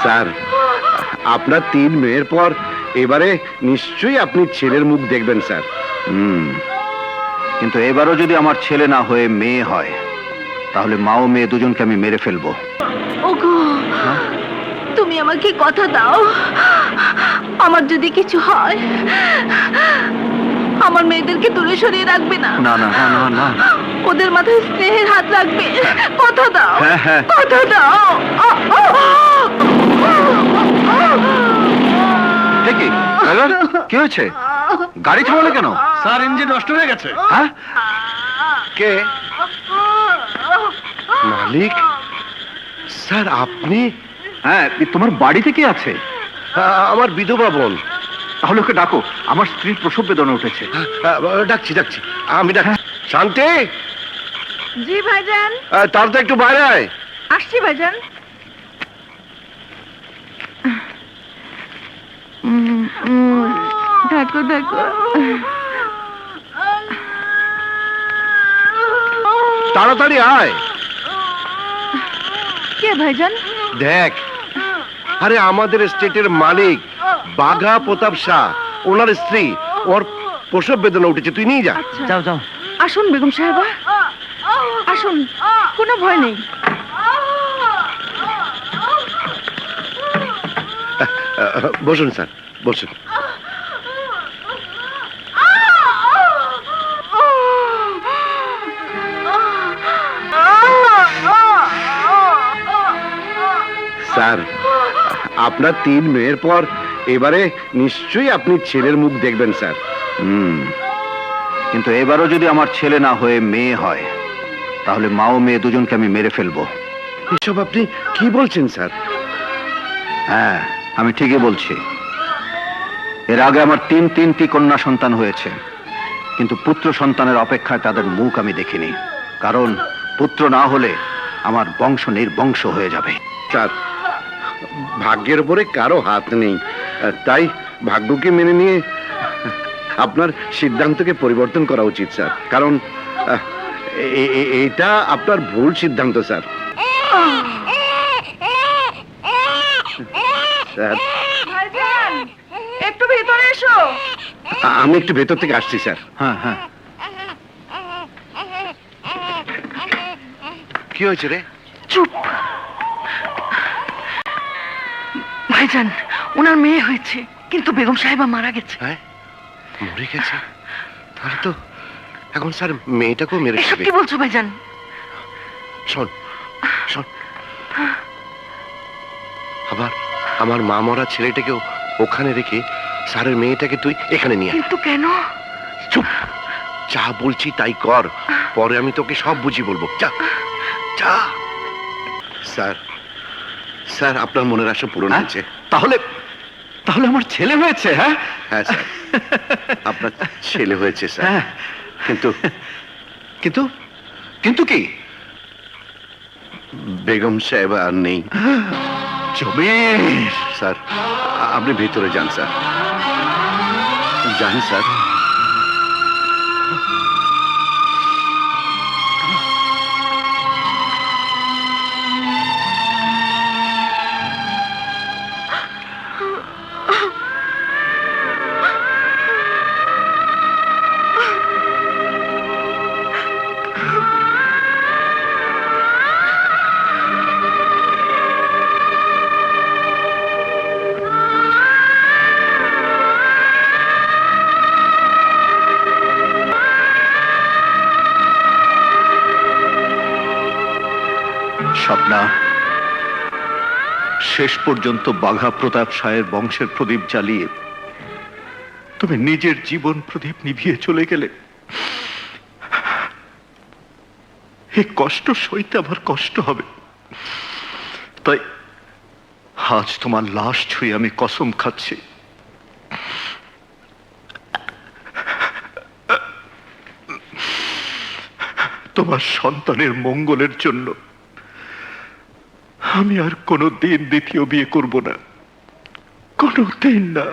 Sir, আপনার 3 মেয়ের পর এবারে নিশ্চয়ই আপনি ছেলের মুখ দেখবেন স্যার। কিন্তু এবারও যদি আমার ছেলে না হয়ে মেয়ে হয়, তাহলে মা ও মেয়ে দুজনকে আমি মেরে ফেলবো। ওগো, তুমি আমাকে কথা দাও, আমার যদি কিছু হয় আমার মেয়েদেরকে দূরে সরিয়ে রাখবে না। না না না না না, ওদের মাথায় স্নেহের হাত রাখবে। কথা দাও, হ্যাঁ, হ্যাঁ। কথা দাও। কি ড্রাইভার, কি হয়েছে? গাড়ি থামালে কেন? স্যার, ইঞ্জিন নষ্ট হয়ে গেছে। হ্যাঁ, কে? মালিক? স্যার আপনি? হ্যাঁ, তোমার বাড়িতে কি আছে? আমার বিধবা বোন। তাহলে ওকে ডাকো, আমার স্ত্রীর প্রসব বেদনা উঠেছে। ডাকছি ডাকছি, আমি ডাকছি। শান্তি, জি ভাইজান। তাড়াতাড়ি একটু বাইরে আয়। আসছি ভাইজান। দেখো দেখো, তাড়াতাড়ি আয়। কে ভাইজান? দেখ, আরে আমাদের স্টেটের মালিক বাঘা প্রতাপ শাহ, ওনার স্ত্রী, ওর প্রসব বেদনা উঠেছে, তুই নিয়ে যা। যাও যাও। আসুন বেগম সাহেবা, আসুন, কোনো ভয় নেই। বসুন স্যার, বসুন। স্যার, আপনার 3 মেয়ের পর এবারে নিশ্চয়ই আপনি ছেলের মুখ দেখবেন স্যার। কিন্তু এবারও যদি আমার ছেলে না হয়ে মেয়ে হয়, তাহলে মা ও মেয়ে দুজনকে আমি মেরে ফেলবো। এসব আপনি কি বলছেন স্যার? হ্যাঁ, আমি ঠিকই বলছি। এর আগে আমার 3টি কন্যা সন্তান হয়েছে, কিন্তু পুত্র সন্তানের অপেক্ষায় তাদের মুখ আমি দেখিনি। কারণ পুত্র না হলে আমার বংশ নির্বংশ হয়ে যাবে। স্যার, ভাগ্যের উপরে কারো হাত নেই, তাই ভাগ্যকে মেনে নিয়ে আপনার সিদ্ধান্তকে পরিবর্তন করা উচিত স্যার। কারণ এটা আপনার ভুল সিদ্ধান্ত স্যার। স্যার, ভাইজান, একটু ভেতরে এসো। আমি একটু ভেতর থেকে আসছি স্যার। হ্যাঁ হ্যাঁ, কি হয়েছে রে? চুপ। ভাইজান, ওনার মেয়ে হয়েছে, কিন্তু বেগম সাহেবা মারা গেছে। হ্যাঁ, মরে গেছে? তাহলে তো এখন স্যার মেয়েটাকেও মেরে এসব ফেলবে। কি বলছো ভাইজান? শোন শোন, আবার আমার মা মরা ছেলেটাকেও ওখানে রেখে স্যারের মেয়েটাকে তুই এখানে নিয়ে আয়। কিন্তু কেন? চুপ, যা বলছি তাই কর, পরে আমি তোকে সব বুঝিয়ে বলবো। যা যা। স্যার, স্যার আপনার মনের আশা পূরণ হয়েছে। তাহলে তাহলে আমার ছেলে হয়েছে? হ্যাঁ হ্যাঁ স্যার, আপনার ছেলে হয়েছে স্যার। হ্যাঁ, কিন্তু কিন্তু কিন্তু কি? বেগম সাহেব আর নেই। জমির স্যার, আপনি ভেতরে যান স্যার, যান স্যার। স্বপ্না, শেষ পর্যন্ত বাঘা প্রতাপ শাহের বংশের প্রদীপ জ্বালিয়ে তুমি নিজের জীবন প্রদীপ নিভিয়ে চলে গেলে। এই কষ্ট সইতে আমার কষ্ট হবে, তাই আজ তোমার লাশ ছুঁয়ে আমি কসম খাচ্ছি, তোমার সন্তানের মঙ্গলের জন্য আমি আর কোনোদিন দ্বিতীয় বিয়ে করব না, কোনোদিন না।